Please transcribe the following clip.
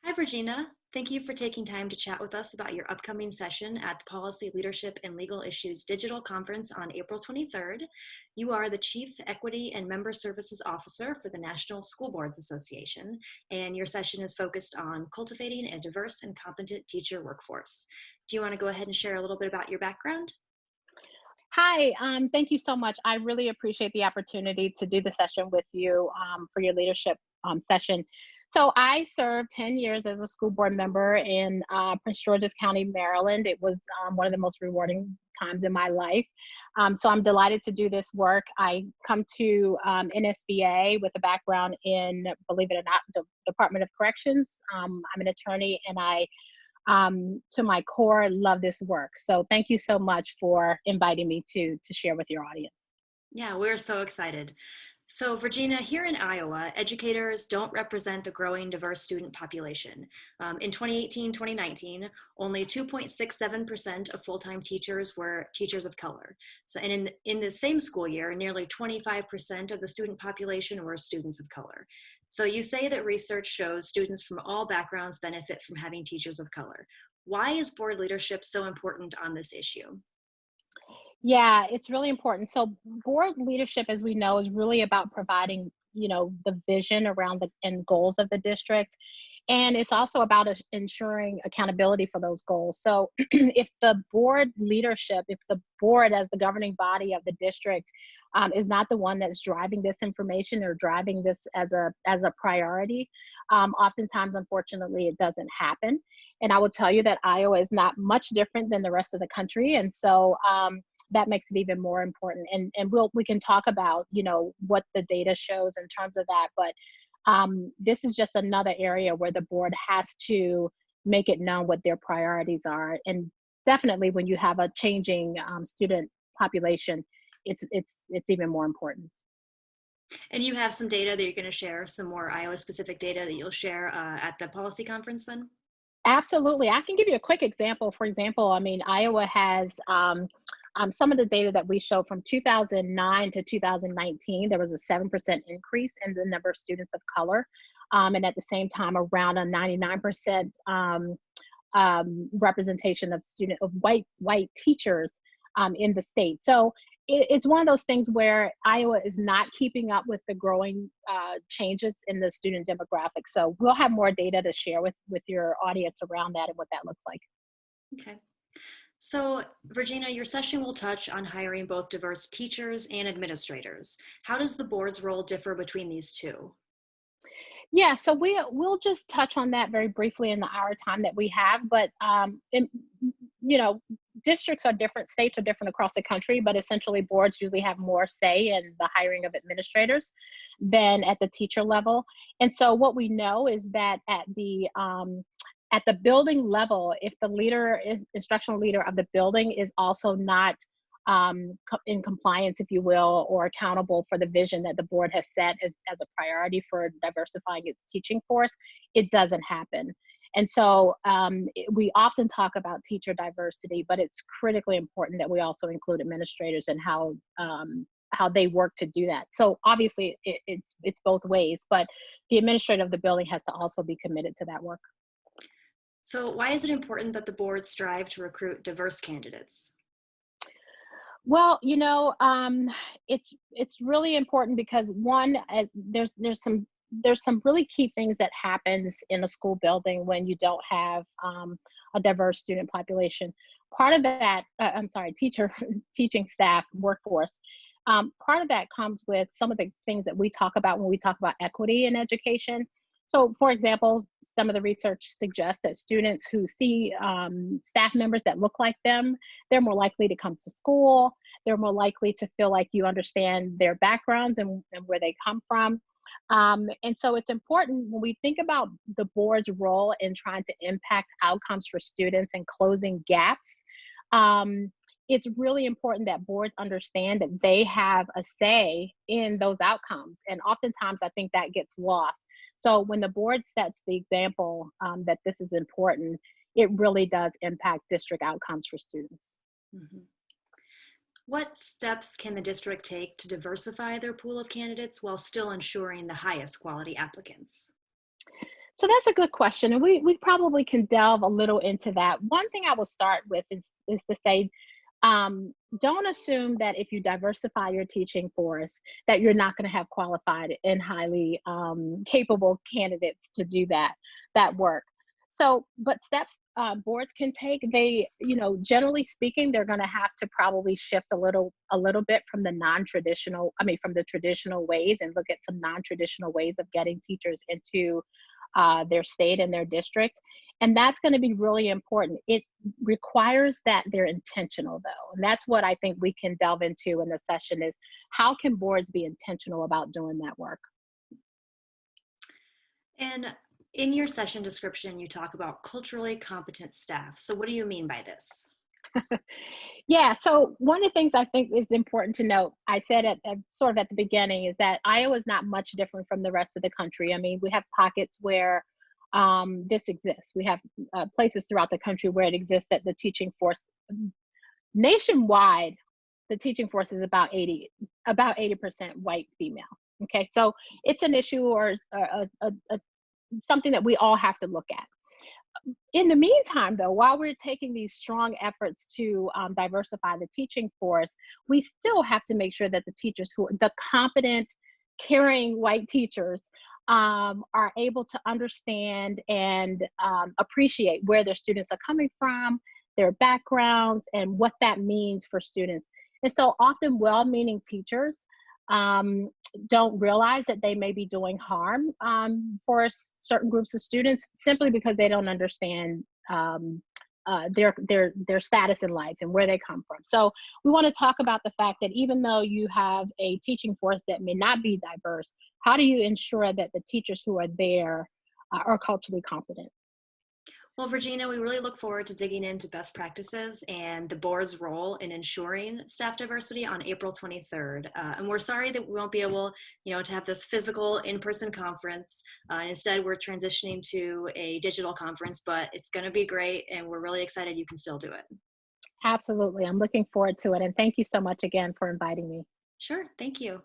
Hi, Verjeana. Thank you for taking time to chat with us about your upcoming session at the Policy, Leadership, and Legal Issues Digital Conference on April 23rd. You are the Chief Equity and Member Services Officer for the National School Boards Association, and your session is focused on cultivating a diverse and competent teacher workforce. Do you want to go ahead and share a little bit about your background? Hi, thank you so much. I really appreciate the opportunity to do the session with you for your leadership session. So I served 10 years as a school board member in Prince George's County, Maryland. It was one of the most rewarding times in my life. So I'm delighted to do this work. I come to NSBA with a background in, believe it or not, the Department of Corrections. I'm an attorney and I to my core, love this work. So thank you so much for inviting me to share with your audience. Yeah, we're so excited. So, Verjeana, here in Iowa, educators don't represent the growing diverse student population. In 2018-2019, only 2.67% of full-time teachers were teachers of color. So, and in the same school year, nearly 25% of the student population were students of color. So you say that research shows students from all backgrounds benefit from having teachers of color. Why is board leadership so important on this issue? Yeah, it's really important. So board leadership, as we know, is really about providing, the vision around the and goals of the district. And it's also about ensuring accountability for those goals. So if the board leadership, if the board as the governing body of the district is not the one that's driving this information or driving this as a priority, oftentimes, unfortunately, it doesn't happen. And I will tell you that Iowa is not much different than the rest of the country. And so that makes it even more important. And we can talk about what the data shows in terms of that, but this is just another area where the board has to make it known what their priorities are. And definitely, when you have a changing student population, it's even more important. And you have some data that you're going to share, some more Iowa specific data that you'll share at the policy conference then? Absolutely. I can give you a quick example. For example, I mean, Iowa has some of the data that we show from 2009 to 2019. There was a 7% increase in the number of students of color. And at the same time, around a 99% representation of white teachers in the state. So it's one of those things where Iowa is not keeping up with the growing changes in the student demographic. So we'll have more data to share with your audience around that and what that looks like. Okay. So, Verjeana, your session will touch on hiring both diverse teachers and administrators. How does the board's role differ between these two? Yeah, so we'll just touch on that very briefly in the hour time that we have. But you know, districts are different, states are different across the country, but essentially boards usually have more say in the hiring of administrators than at the teacher level. And so what we know is that at the building level, if the leader is instructional leader of the building is also not in compliance, if you will, or accountable for the vision that the board has set as a priority for diversifying its teaching force, it doesn't happen. And so we often talk about teacher diversity, but it's critically important that we also include administrators and how they work to do that. So obviously it's both ways, but the administrator of the building has to also be committed to that work. So, why is it important that the board strive to recruit diverse candidates? Well, it's really important because one, there's some really key things that happens in a school building when you don't have a diverse student population. Part of that, I'm sorry, teacher teaching staff workforce. Part of that comes with some of the things that we talk about when we talk about equity in education. So, for example, some of the research suggests that students who see staff members that look like them, they're more likely to come to school. They're more likely to feel like you understand their backgrounds and where they come from. And so it's important when we think about the board's role in trying to impact outcomes for students and closing gaps. Um, it's really important that boards understand that they have a say in those outcomes. And oftentimes, I think that gets lost. So when the board sets the example that this is important, it really does impact district outcomes for students. Mhm. What steps can the district take to diversify their pool of candidates while still ensuring the highest quality applicants? So that's a good question, and we probably can delve a little into that. One thing I will start with is to say, don't assume that if you diversify your teaching force, that you're not going to have qualified and highly capable candidates to do that work. So, but steps boards can take, they, generally speaking, they're going to have to probably shift a little bit from the non-traditional, I mean, from the traditional ways, and look at some non-traditional ways of getting teachers into their state and their district. And that's going to be really important. It requires that they're intentional, though. And that's what I think we can delve into in the session is how can boards be intentional about doing that work? And in your session description, you talk about culturally competent staff. So what do you mean by this? Yeah, so one of the things I think is important to note, I said sort of at the beginning, is that Iowa is not much different from the rest of the country. I mean, we have pockets where this exists. We have places throughout the country where it exists that the teaching force nationwide, the teaching force is about 80% white female. Okay, so it's an issue or something that we all have to look at. In the meantime, though, while we're taking these strong efforts to diversify the teaching force, we still have to make sure that the competent, caring white teachers are able to understand and appreciate where their students are coming from, their backgrounds, and what that means for students. And so often well-meaning teachers don't realize that they may be doing harm for certain groups of students simply because they don't understand their status in life and where they come from. So we want to talk about the fact that even though you have a teaching force that may not be diverse, how do you ensure that the teachers who are there are culturally competent? Well, Verjeana, we really look forward to digging into best practices and the board's role in ensuring staff diversity on April 23rd. And we're sorry that we won't be able, to have this physical in-person conference. Instead, we're transitioning to a digital conference, but it's going to be great, and we're really excited you can still do it. Absolutely. I'm looking forward to it. And thank you so much again for inviting me. Sure. Thank you.